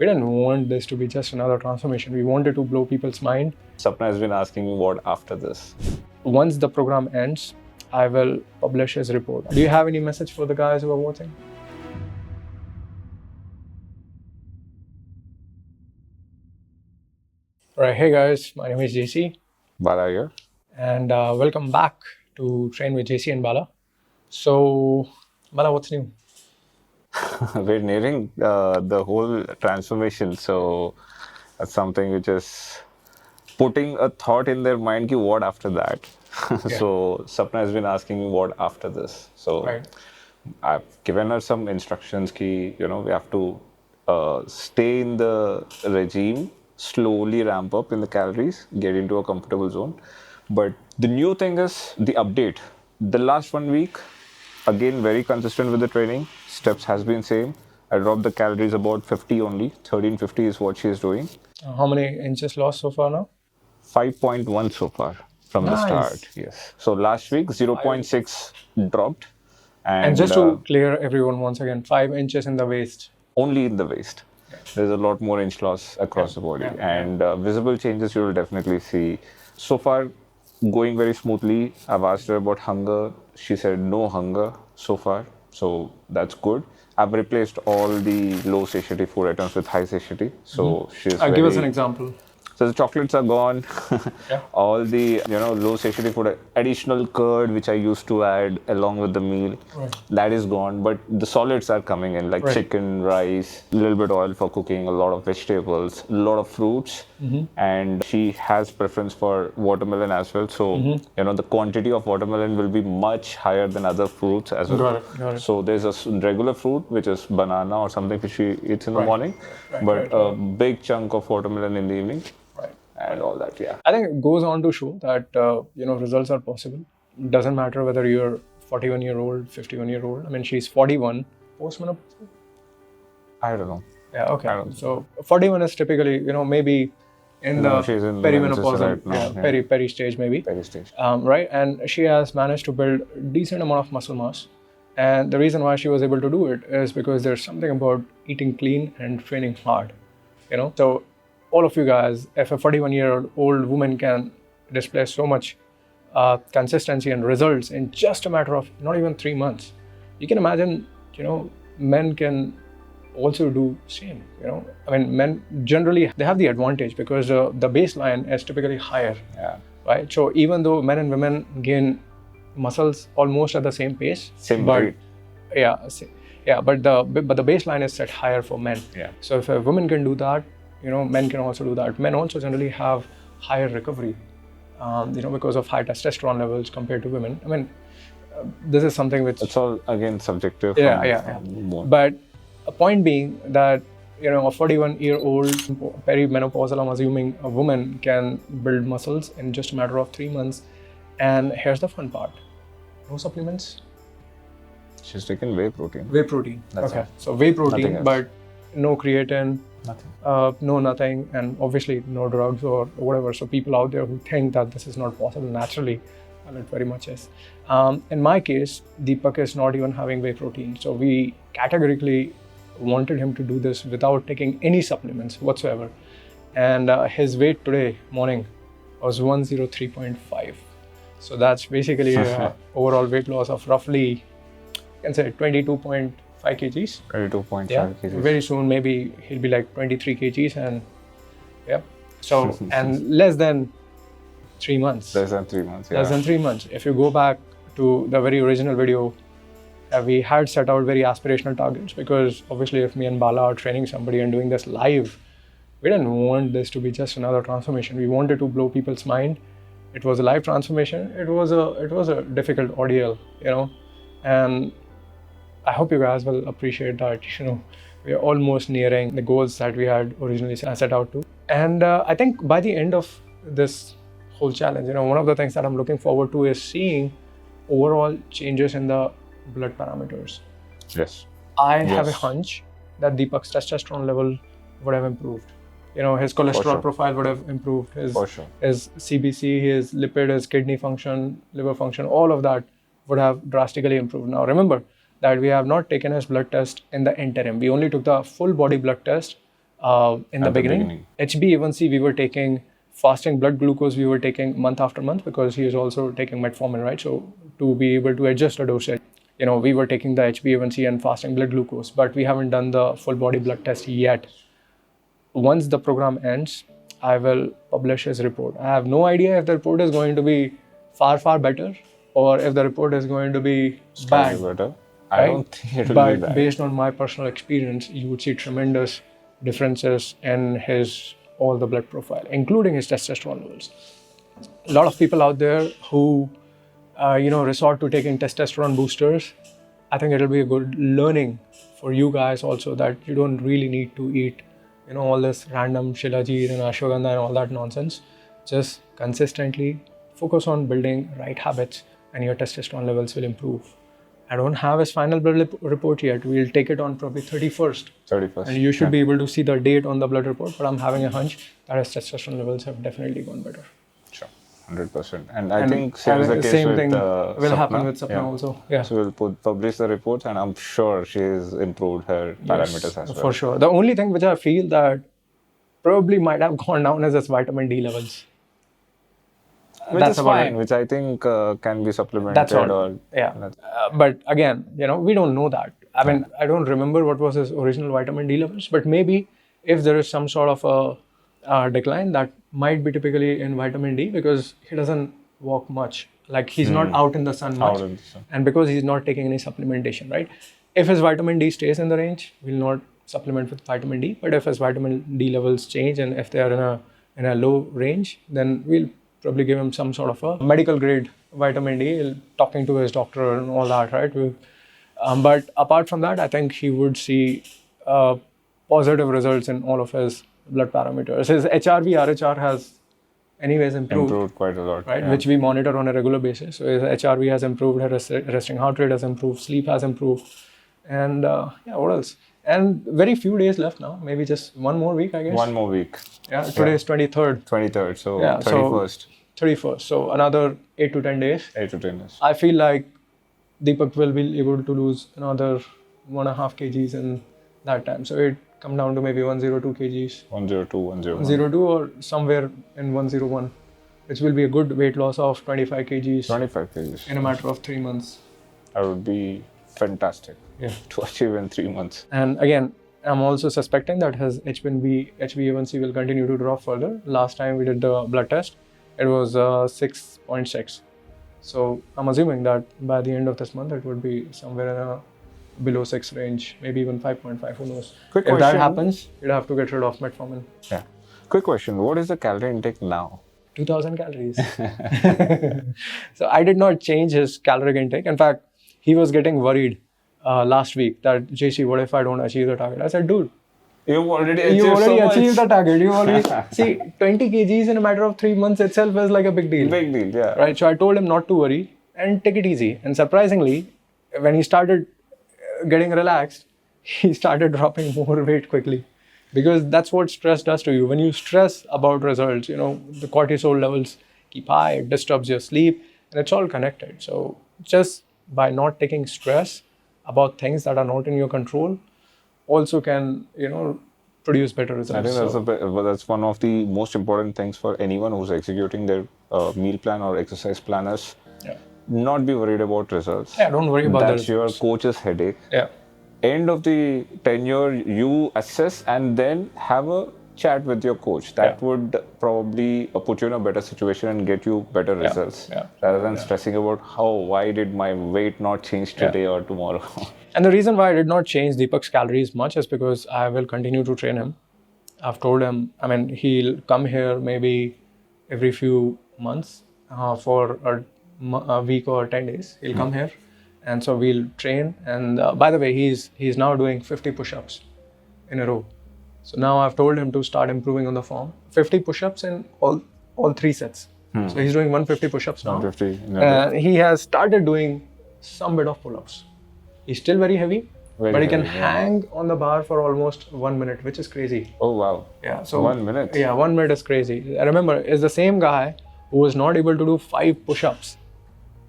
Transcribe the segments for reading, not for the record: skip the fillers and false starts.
We didn't want this to be just another transformation. We wanted to blow people's mind. Sapna has been asking me what after this. Once the program ends, I will publish his report. Do you have any message for the guys who are watching? Alright, hey guys, my name is JC. Bala here. And welcome back to Train with JC and Bala. So, Bala, what's new? We're nearing the whole transformation, so that's something which is putting a thought in their mind, ki what after that? So Sapna has been asking me what after this. So Right. I've given her some instructions ki, we have to stay in the regime, slowly ramp up in the calories, get into a comfortable zone. But the new thing is the update. The last 1 week, again, very consistent with the training. Steps has been same. I dropped the calories about 50 only. 1350 is what she is doing. How many inches lost so far now? 5.1 so far from the start. Yes. So last week 0.6 dropped. And just to clear everyone once again, 5 inches in the waist. Only in the waist. There's a lot more inch loss across the body. And visible changes you will definitely see. So far, going very smoothly. I've asked her about hunger. She said no hunger so far. So that's good. I've replaced all the low satiety food items with high satiety. So she's Give us an example. So the chocolates are gone. All the low satiety food, additional curd which I used to add along with the meal, that is gone. But the solids are coming in, like chicken, rice, a little bit oil for cooking, a lot of vegetables, a lot of fruits, and she has preference for watermelon as well. So the quantity of watermelon will be much higher than other fruits as well. Got it. So there's a regular fruit which is banana or something which she eats in the morning, but a big chunk of watermelon in the evening. And all that, I think it goes on to show that results are possible. It doesn't matter whether you're 41-year-old, 51-year-old. I mean, she's 41. Postmenopausal? I don't know. Yeah, okay. So 41 is typically, maybe in the she's in perimenopausal, right now, peri stage maybe. Peri stage. Right, and she has managed to build a decent amount of muscle mass. And the reason why she was able to do it is because there's something about eating clean and training hard. So all of you guys, if a 41-year-old woman can display so much consistency and results in just a matter of not even 3 months, you can imagine, men can also do same. I mean, men generally, they have the advantage because the baseline is typically higher, right? So even though men and women gain muscles almost at the same pace, rate. But the baseline is set higher for men. So if a woman can do that, men can also do that. Men also generally have higher recovery, because of high testosterone levels compared to women. I mean, this is something which... It's all, again, subjective. But a point being that, a 41-year-old perimenopausal, I'm assuming, a woman can build muscles in just a matter of 3 months. And here's the fun part. No supplements. She's taken whey protein. Whey protein. That's okay. So whey protein, but no creatine. Nothing. Nothing, and obviously no drugs or whatever. So people out there who think that this is not possible naturally, well, it very much is. In my case, Deepak is not even having whey protein. So we categorically wanted him to do this without taking any supplements whatsoever. And his weight today morning was 103.5. So that's basically overall weight loss of roughly, you can say 22.5 kgs. 22.5 kgs. Very soon, maybe he'll be like 23 kgs and so, and less than 3 months. Less than 3 months, Less than 3 months. If you go back to the very original video, we had set out very aspirational targets because obviously if me and Bala are training somebody and doing this live, we didn't want this to be just another transformation. We wanted to blow people's mind. It was a live transformation. It was a difficult ordeal, and I hope you guys will appreciate that, we are almost nearing the goals that we had originally set out to. And I think by the end of this whole challenge, one of the things that I'm looking forward to is seeing overall changes in the blood parameters. Yes. I have a hunch that Deepak's testosterone level would have improved. His cholesterol profile would have improved. His CBC, his lipid, his kidney function, liver function, all of that would have drastically improved. Now remember that we have not taken his blood test in the interim. We only took the full body blood test in the beginning. HbA1c we were taking, fasting blood glucose we were taking month after month because he is also taking metformin, right? So to be able to adjust the dosage, we were taking the HbA1c and fasting blood glucose, but we haven't done the full body blood test yet. Once the program ends, I will publish his report. I have no idea if the report is going to be far, far better or if the report is going to be bad. Better. I don't think it will be bad. But based on my personal experience, you would see tremendous differences in all the blood profile, including his testosterone levels. A lot of people out there who, resort to taking testosterone boosters. I think it'll be a good learning for you guys also that you don't really need to eat, all this random shilajit and ashwagandha and all that nonsense. Just consistently focus on building right habits and your testosterone levels will improve. I don't have his final blood report yet. We'll take it on probably 31st. And you should be able to see the date on the blood report, but I'm having a hunch that his testosterone levels have definitely gone better. Sure, 100%. And I think same thing will happen with Sapna also. Yeah. So we'll publish the reports and I'm sure she's improved her parameters as well. For sure. The only thing which I feel that probably might have gone down is his vitamin D levels. Which is fine, which I think can be supplemented. That's all. But again, we don't know that. I mean, I don't remember what was his original vitamin D levels, but maybe if there is some sort of a decline, that might be typically in vitamin D because he doesn't walk much. Like he's not out in the sun much. And because he's not taking any supplementation, right? If his vitamin D stays in the range, we'll not supplement with vitamin D. But if his vitamin D levels change and if they are in a low range, then we'll probably give him some sort of a medical grade vitamin D, talking to his doctor and all that, right? But apart from that, I think he would see positive results in all of his blood parameters. His HRV, RHR has anyways improved quite a lot, right? Which we monitor on a regular basis. So his HRV has improved, his resting heart rate has improved, sleep has improved. And what else? And very few days left now, maybe just one more week, I guess. One more week. Yeah, today is 23rd. 23rd, so 31st. 31st, so another 8 to 10 days. 8 to 10 days. I feel like Deepak will be able to lose another 1.5 kgs in that time. So it come down to maybe 102 kgs. 102, 101. 102 or somewhere in 101, which will be a good weight loss of 25 kgs. 25 kgs. In a matter of 3 months. That would be fantastic to achieve in 3 months. And again, I'm also suspecting that his HbA1c will continue to drop further. Last time we did the blood test, it was 6.6. So I'm assuming that by the end of this month, it would be somewhere in a below 6 range, maybe even 5.5, who knows. If that happens, you'd have to get rid of metformin. Yeah. Quick question, what is the calorie intake now? 2000 calories. So I did not change his caloric intake. In fact, he was getting worried last week that, JC, what if I don't achieve the target? I said, dude, you've already achieved the target. You already see 20 kgs in a matter of 3 months itself is like a big deal. Big deal, yeah. Right. So I told him not to worry and take it easy. And surprisingly, when he started getting relaxed, he started dropping more weight quickly. Because that's what stress does to you. When you stress about results, the cortisol levels keep high, it disturbs your sleep, and it's all connected. So just by not taking stress about things that are not in your control, also can, produce better results. I think that's one of the most important things for anyone who's executing their meal plan or exercise planners. Yeah. Not be worried about results. Yeah, don't worry about that. That's your coach's headache. Yeah. End of the tenure, you assess and then have a chat with your coach. That would probably put you in a better situation and get you better results. Rather than stressing about why did my weight not change today or tomorrow. And the reason why I did not change Deepak's calories much is because I will continue to train him. I've told him, he'll come here maybe every few months for a week or 10 days. He'll come here. And so we'll train. And by the way, he's now doing 50 push-ups in a row. So now I've told him to start improving on the form. 50 push-ups in all 3 sets. So he's doing 150 push-ups now. 150. And he has started doing some bit of pull-ups. He's still very heavy, but he can hang on the bar for almost 1 minute, which is crazy. Oh, wow. Yeah. So 1 minute? Yeah, 1 minute is crazy. I remember, it's the same guy who was not able to do 5 push-ups.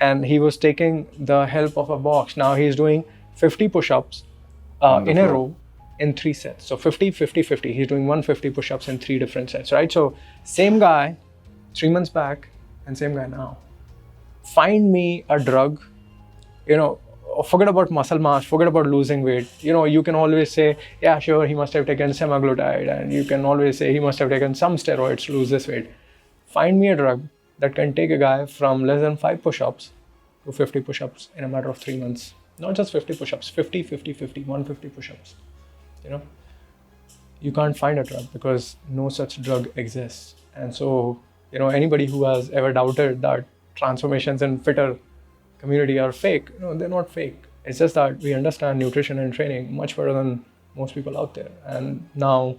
And he was taking the help of a box. Now he's doing 50 push-ups in a row in 3 sets. So 50, 50, 50. He's doing 150 push-ups in 3 different sets, right? So same guy 3 months back and same guy now. Find me a drug, forget about muscle mass, forget about losing weight. You can always say, yeah, sure, he must have taken semaglutide, and you can always say he must have taken some steroids to lose this weight. Find me a drug that can take a guy from less than 5 push-ups to 50 push-ups in a matter of 3 months. Not just 50 push-ups, 50, 50, 50, 150 push-ups. You can't find a drug because no such drug exists. And so, anybody who has ever doubted that transformations in FITTR community are fake, they're not fake. It's just that we understand nutrition and training much better than most people out there. And now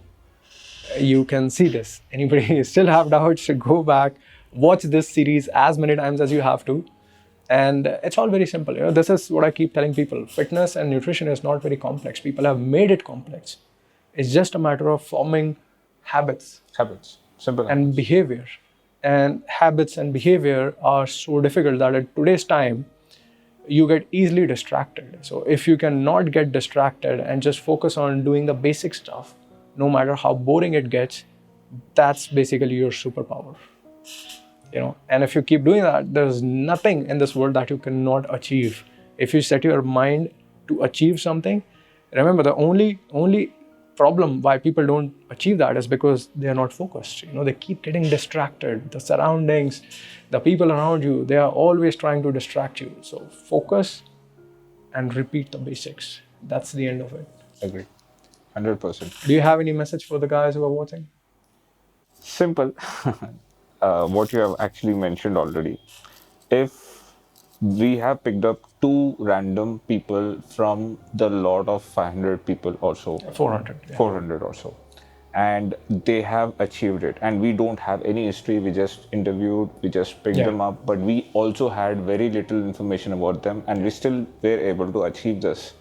you can see this. Anybody still have doubts, go back, watch this series as many times as you have to. And it's all very simple. This is what I keep telling people. Fitness and nutrition is not very complex. People have made it complex. It's just a matter of forming habits. Simple. And behavior. And habits and behavior are so difficult that at today's time, you get easily distracted. So if you cannot get distracted and just focus on doing the basic stuff, no matter how boring it gets, that's basically your superpower. And if you keep doing that, there's nothing in this world that you cannot achieve. If you set your mind to achieve something, remember the only problem why people don't achieve that is because they are not focused. They keep getting distracted. The surroundings, the people around you, they are always trying to distract you. So focus and repeat the basics. That's the end of it. Agree. 100%. Do you have any message for the guys who are watching? Simple. What you have actually mentioned already. If we have picked up 2 random people from the lot of 500 people or so, 400. Yeah. 400 or so, and they have achieved it, and we don't have any history, we just interviewed, we just picked them up, but we also had very little information about them, and we still were able to achieve this.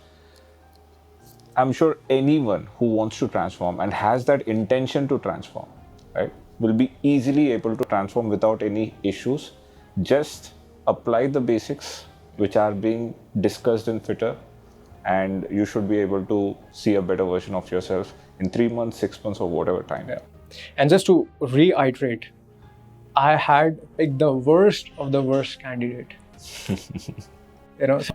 I'm sure anyone who wants to transform and has that intention to transform, right, will be easily able to transform without any issues. Just apply the basics which are being discussed in FITTR, and you should be able to see a better version of yourself in 3 months, 6 months, or whatever time. Yeah. And just to reiterate, I had picked the worst of the worst candidate.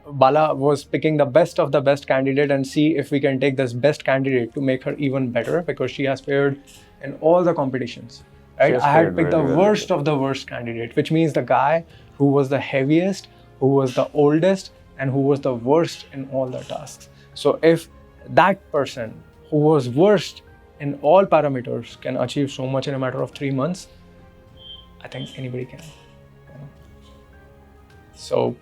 Bala was picking the best of the best candidate and see if we can take this best candidate to make her even better, because she has failed in all the competitions. Right? I had picked the worst of the worst candidate, which means the guy who was the heaviest, who was the oldest, and who was the worst in all the tasks. So if that person who was worst in all parameters can achieve so much in a matter of 3 months, I think anybody can. So,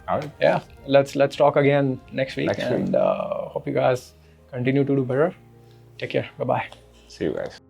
all right. Yeah, let's talk again next week. Hope you guys continue to do better. Take care. Bye-bye. See you guys.